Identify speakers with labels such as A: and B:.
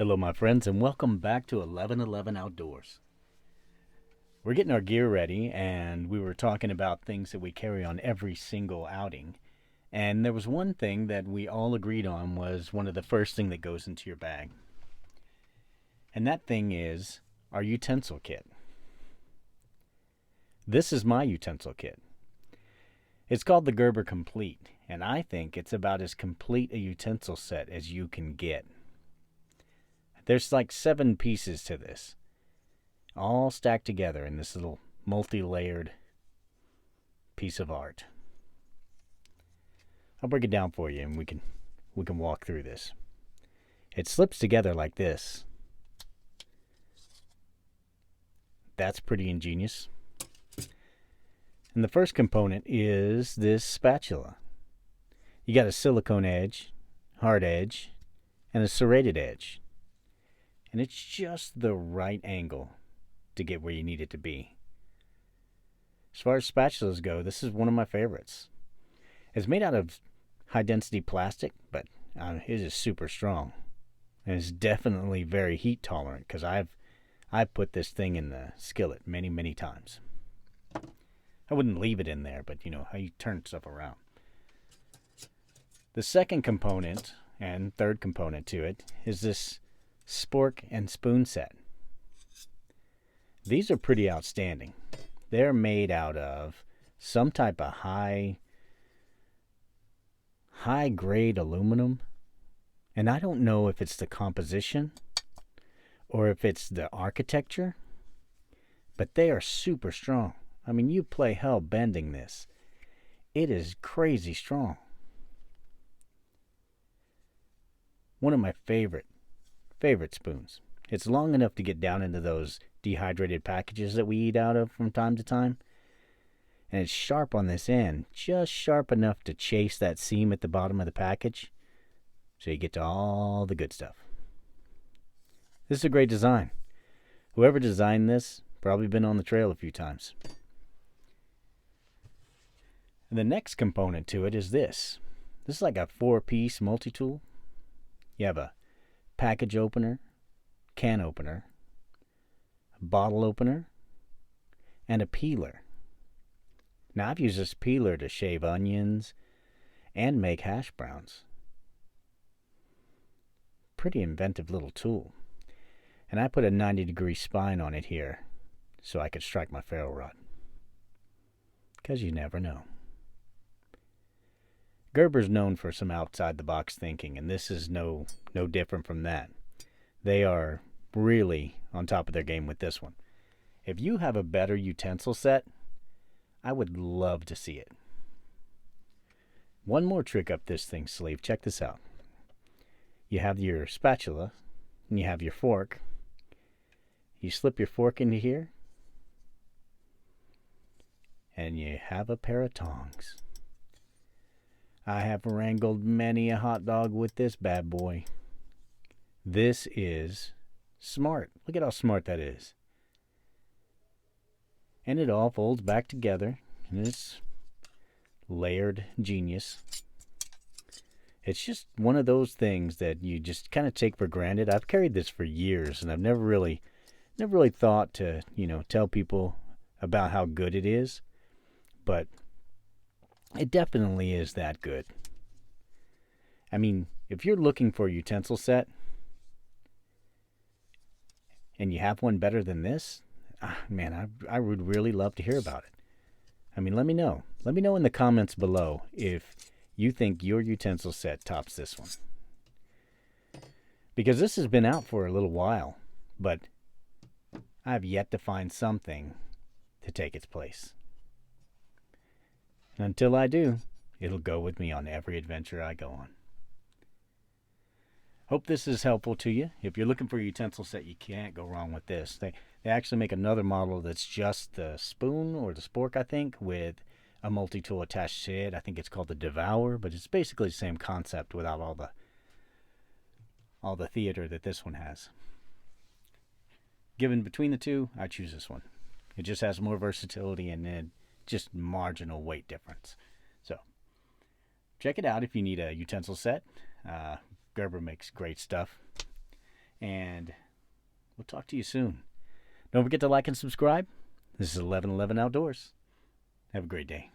A: Hello, my friends, and welcome back to 1111 Outdoors. We're getting our gear ready, and we were talking about things that we carry on every single outing. And there was one thing that we all agreed on was one of the first thing that goes into your bag. And that thing is our utensil kit. This is my utensil kit. It's called the Gerber Complete, and I think it's about as complete a utensil set as you can get. There's like 7 pieces to this, all stacked together in this little multi-layered piece of art. I'll break it down for you, and we can walk through this. It slips together like this. That's pretty ingenious. And the first component is this spatula. You got a silicone edge, hard edge, and a serrated edge. And it's just the right angle to get where you need it to be. As far as spatulas go, this is one of my favorites. It's made out of high-density plastic, but it is super strong. And it's definitely very heat-tolerant because I've put this thing in the skillet many, many times. I wouldn't leave it in there, but you know how you turn stuff around. The second component and third component to it is this spork and spoon set. These are pretty outstanding. They're made out of some type of high grade aluminum, and I don't know if it's the composition or if it's the architecture, but they are super strong. I mean, you play hell bending this. It is crazy strong. One of my favorite spoons. It's long enough to get down into those dehydrated packages that we eat out of from time to time. And it's sharp on this end, just sharp enough to chase that seam at the bottom of the package so you get to all the good stuff. This is a great design. Whoever designed this probably been on the trail a few times. And the next component to it is this. This is like a 4-piece multi-tool. You have a package opener, can opener, a bottle opener, and a peeler. Now, I've used this peeler to shave onions and make hash browns. Pretty inventive little tool. And I put a 90-degree spine on it here so I could strike my ferro rod. Because you never know. Gerber's known for some outside-the-box thinking, and this is no different from that. They are really on top of their game with this one. If you have a better utensil set, I would love to see it. One more trick up this thing's sleeve. Check this out. You have your spatula, and you have your fork. You slip your fork into here, and you have a pair of tongs. I have wrangled many a hot dog with this bad boy. This is smart. Look at how smart that is. And it all folds back together in this layered genius. It's just one of those things that you just kind of take for granted. I've carried this for years, and I've never really thought to, tell people about how good it is. But it definitely is that good. I mean, if you're looking for a utensil set and you have one better than this, man, I would really love to hear about it. I mean, let me know. Let me know in the comments below if you think your utensil set tops this one. Because this has been out for a little while, but I've yet to find something to take its place. And until I do, it'll go with me on every adventure I go on. Hope this is helpful to you. If you're looking for a utensil set, you can't go wrong with this. They actually make another model that's just the spoon or the spork, I think, with a multi-tool attached to it. I think it's called the Devour, but it's basically the same concept without all the theater that this one has. Given between the two, I choose this one. It just has more versatility and then just marginal weight difference. So check it out if you need a utensil set. Gerber makes great stuff. And we'll talk to you soon. Don't forget to like and subscribe. This is 1111 Outdoors. Have a great day.